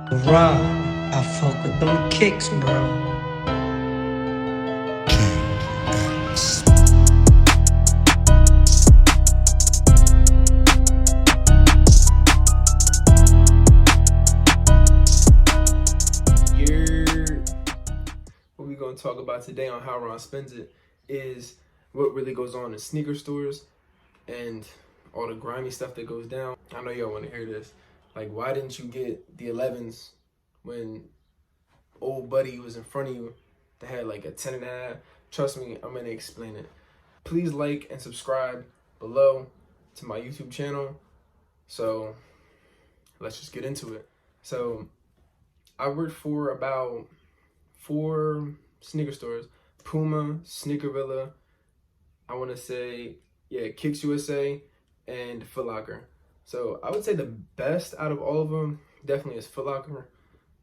Raw, I fuck with them kicks, bro. What we're going to talk about today on How Ron Spends It is what really goes on in sneaker stores and all the grimy stuff that goes down. I know y'all want to hear this. Like, why didn't you get the 11s when old buddy was in front of you that had like a 10 and a half? Trust me, I'm going to explain it. Please like and subscribe below to my YouTube channel. So let's just get into it. So I worked for about 4 sneaker stores: Puma, Sneakervilla, I want to say, Kicks USA, and Foot Locker. So I would say the best out of all of them definitely is Foot Locker.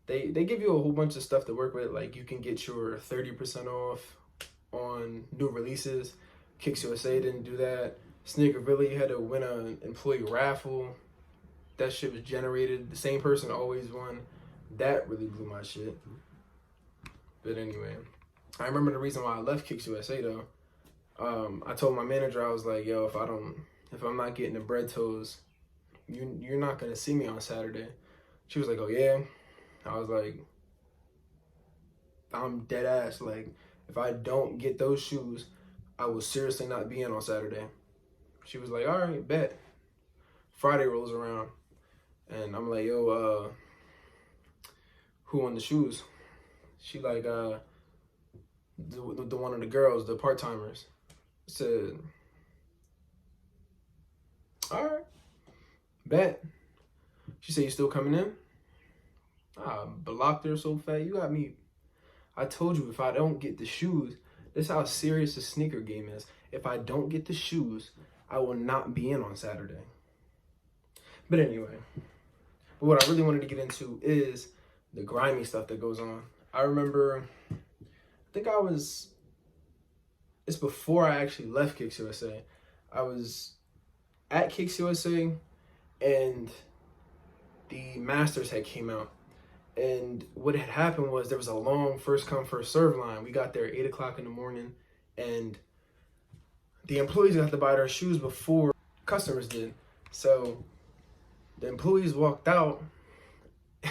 They give you a whole bunch of stuff to work with. Like, you can get your 30% off on new releases. Kicks USA didn't do that. Sneakervilla, you had to win an employee raffle. That shit was generated. The same person always won. That really blew my shit. But anyway, I remember the reason why I left Kicks USA though. I told my manager, I was like, yo, if I'm not getting the bread toes, you're not gonna see me on Saturday. She was like, oh yeah? I was like, I'm dead ass. Like, if I don't get those shoes, I will seriously not be in on Saturday. She was like, all right, bet. Friday rolls around, and I'm like, yo, who won the shoes? She like, the one of the girls, the part-timers. Said, all right, bet. She said, you still coming in? I blocked her so fat. You got me. I told you, if I don't get the shoes, this is how serious the sneaker game is. If I don't get the shoes, I will not be in on Saturday. But anyway, what I really wanted to get into is the grimy stuff that goes on. I remember, it's before I actually left Kicks USA. I was at Kicks USA and the Masters had came out. And what had happened was there was a long first come, first serve line. We got there at 8 o'clock in the morning, and the employees got to buy their shoes before customers did. So the employees walked out. I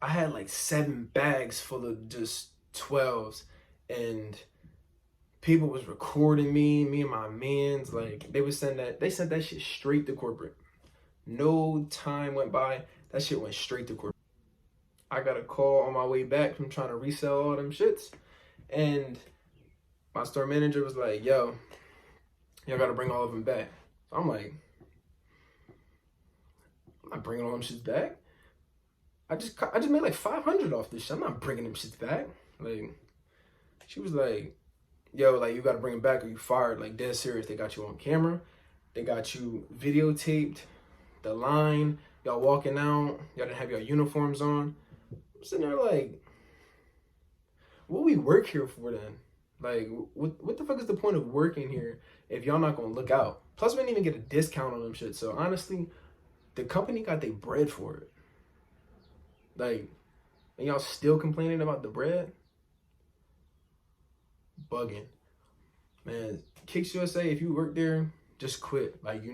had like 7 bags full of just 12s, and people was recording me and my mans. Like, they sent that shit straight to corporate. No time went by, that shit went straight to corporate. I got a call on my way back from trying to resell all them shits, and my store manager was like, yo, y'all gotta bring all of them back. So I'm like, I'm not bringing all them shits back. I just made like 500 off this shit. I'm not bringing them shits back. Like, she was like, yo, like, you gotta bring them back or you fired. Like, dead serious. They got you on camera. They got you videotaped. The line, y'all walking out. Y'all didn't have your uniforms on. I'm sitting there like, what we work here for then? Like, what the fuck is the point of working here if y'all not gonna look out? Plus, we didn't even get a discount on them shit. So honestly, the company got their bread for it. Like, and y'all still complaining about the bread? Bugging. Man, Kicks USA, if you work there, just quit. Like, you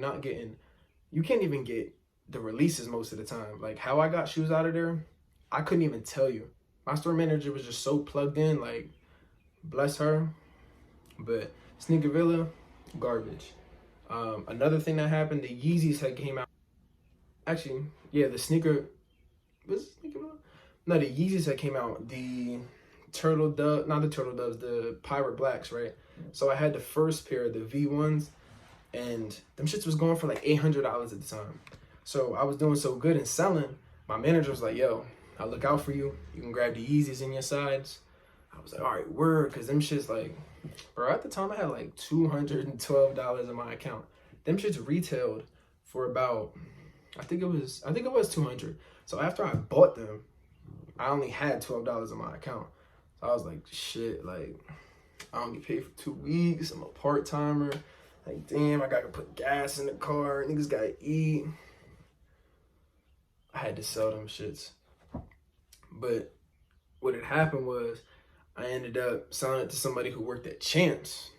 can't even get the releases most of the time. Like, how I got shoes out of there, I couldn't even tell you. My store manager was just so plugged in, like, bless her. But Sneakervilla, garbage. Another thing that happened, the Yeezys had came out. Actually, yeah, the Yeezys that came out, the the Pirate Blacks, right? So I had the first pair, the V1s, and them shits was going for like $800 at the time. So I was doing so good in selling, my manager was like, yo, I'll look out for you. You can grab the Yeezys in your sides. I was like, all right, word, because them shits, like, bro, at the time I had like $212 in my account. Them shits retailed for about, I think it was 200. So after I bought them, I only had $12 in my account. So I was like, shit, like, I don't get paid for 2 weeks. I'm a part-timer. Like, damn, I gotta put gas in the car. Niggas gotta eat. had to sell them shits. But what had happened was I ended up selling it to somebody who worked at Champs,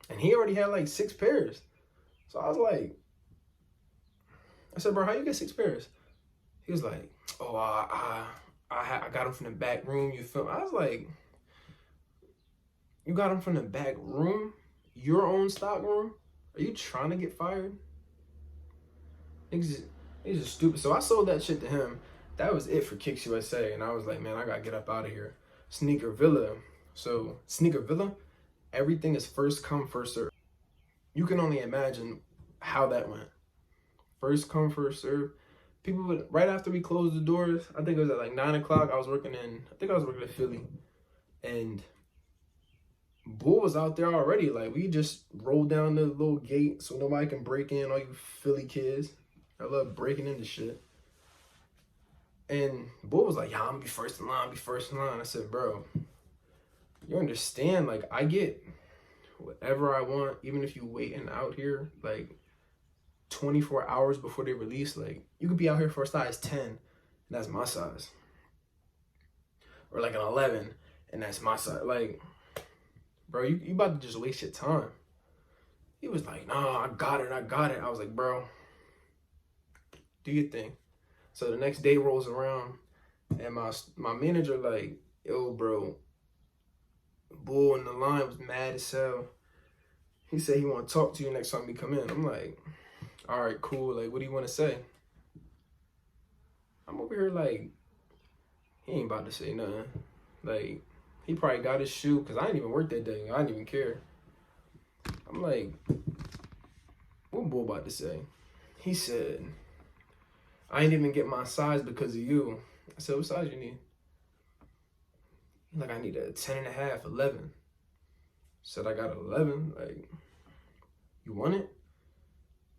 and he already had like 6 pairs. So I was like, I said, bro, how you get 6 pairs? He was like, oh, I got them from the back room. You feel me? I was like, you got them from the back room? Your own stock room? Are you trying to get fired? Niggas is stupid. So I sold that shit to him. That was it for Kicks USA. And I was like, man, I gotta get up out of here. Sneaker Villa. So Sneaker Villa, everything is first come, first serve. You can only imagine how that went. First come, first serve. People would, right after we closed the doors, I think it was at like 9 o'clock, I was working at Philly. And Bull was out there already. Like, we just rolled down the little gate so nobody can break in, all you Philly kids. I love breaking into shit. And Bull was like, yeah, I'm gonna be first in line, I said, bro, you understand, like, I get whatever I want, even if you waiting out here, like, 24 hours before they release. Like, you could be out here for a size 10, and that's my size. Or like an 11, and that's my size. Like, bro, you about to just waste your time. He was like, nah, I got it. I was like, bro, do your thing. So the next day rolls around, and my manager like, yo, bro, Bull in the line was mad as hell. He said he want to talk to you next time we come in. I'm like, all right, cool. Like, what do you want to say? I'm over here like, he ain't about to say nothing. Like, he probably got his shoe, because I didn't even work that day. I didn't even care. I'm like, what Bull about to say? He said, I ain't even get my size because of you. I said, what size you need? Like, I need a 10.5, 11. Said I got an 11. Like, you want it?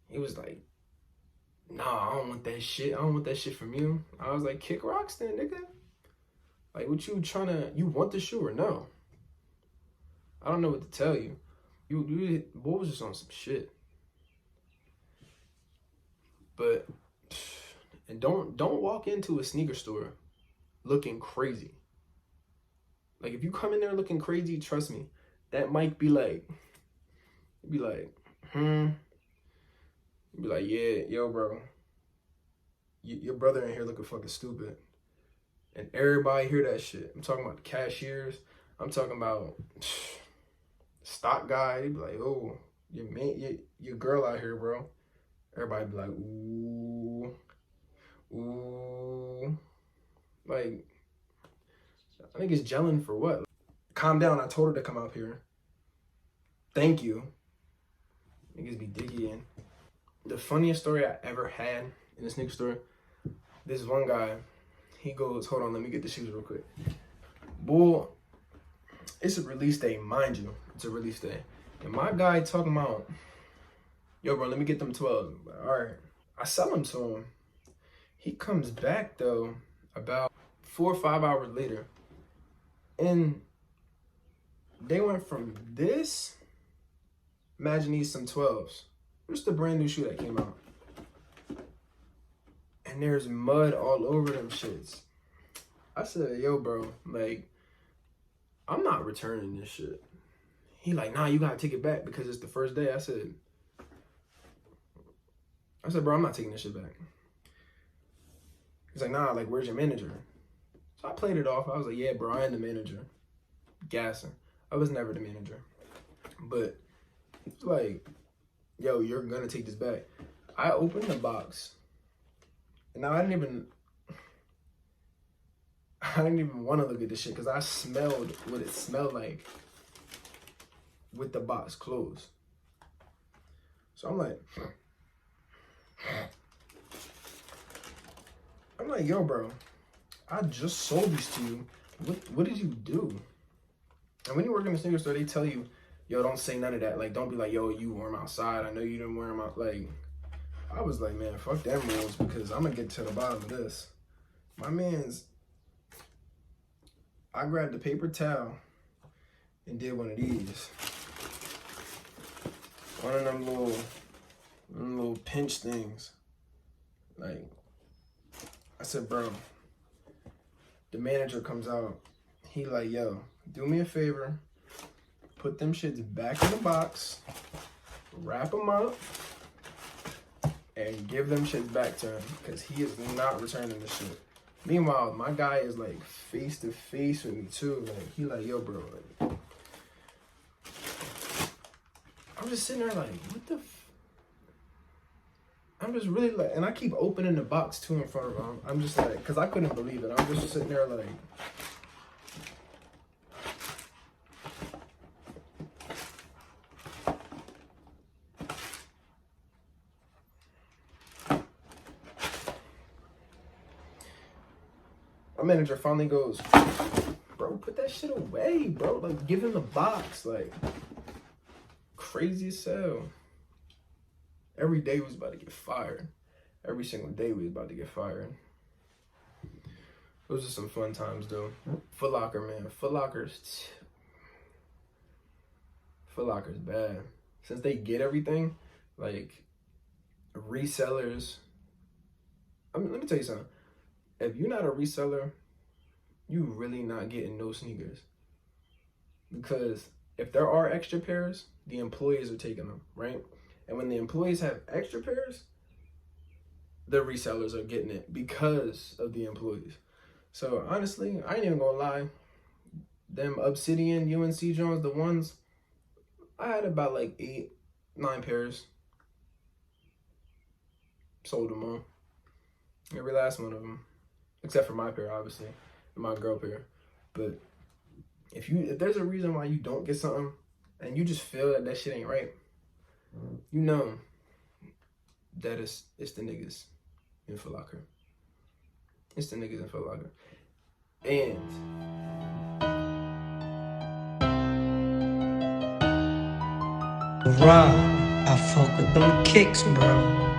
He was like, nah, I don't want that shit. I don't want that shit from you. I was like, kick rocks then, nigga. Like, what you trying to, you want the shoe or no? I don't know what to tell you. Bull was just on some shit. But, and don't walk into a sneaker store looking crazy. Like, if you come in there looking crazy, trust me, that might be like, you'd be like, You'd be like, yeah, yo, bro, your brother in here looking fucking stupid. And everybody hear that shit. I'm talking about the cashiers. I'm talking about stock guy. They be like, oh, your girl out here, bro. Everybody be like, ooh. Like, I think it's gelling for what? Calm down. I told her to come up here. Thank you. Niggas be digging. The funniest story I ever had in a sneaker store, this one guy, he goes, hold on, let me get the shoes real quick. Bull, it's a release day, mind you. It's a release day. And my guy talking about, yo, bro, let me get them 12. All right. I sell them to him. He comes back, though, about 4 or 5 hours later. And they went from this, imagine these some 12s. Just a brand new shoe that came out. And there's mud all over them shits. I said, yo, bro, like, I'm not returning this shit. He like, nah, you gotta take it back because it's the first day. I said, bro, I'm not taking this shit back. He's like, nah, like, where's your manager? So I played it off. I was like, yeah, bro, I am the manager. Gassing. I was never the manager. But it's like, yo, you're gonna take this back. I opened the box. And now I didn't even want to look at this shit because I smelled what it smelled like with the box closed. So I'm like, yo, bro, I just sold these to you. What did you do? And when you work in a sneaker store, they tell you, yo, don't say none of that. Like, don't be like, yo, you wore them outside. I know you didn't wear them out. Like, I was like, man, fuck them rules because I'm going to get to the bottom of this. My man's, I grabbed the paper towel and did one of these. One of them little pinch things. Like, I said, bro, the manager comes out. He like, yo, do me a favor. Put them shits back in the box. Wrap them up. And give them shits back to him. Because he is not returning the shit. Meanwhile, my guy is like face to face with me too. Like, he like, yo, bro. Like, I'm just sitting there like, what the I'm just really like, and I keep opening the box too in front of him. I'm just like, because I couldn't believe it. I'm just sitting there like, my manager finally goes, bro, put that shit away, bro. Like, give him the box. Like, crazy as hell. Every day we was about to get fired. Every single day we was about to get fired. Those are some fun times, though. Foot Locker, man. Foot Locker's bad. Since they get everything, like, resellers. I mean, let me tell you something. If you're not a reseller, you really not getting no sneakers. Because if there are extra pairs, the employees are taking them, right? And when the employees have extra pairs, the resellers are getting it because of the employees. So honestly, I ain't even gonna lie. Them Obsidian, UNC Jones, the ones, I had about like 8, 9 pairs. Sold them all. Every last one of them. Except for my pair, obviously. And my girl pair. But if there's a reason why you don't get something, and you just feel that that shit ain't right, you know that it's the niggas in Foot Locker. It's the niggas in Foot Locker. And Raw, I fuck with them kicks, bro.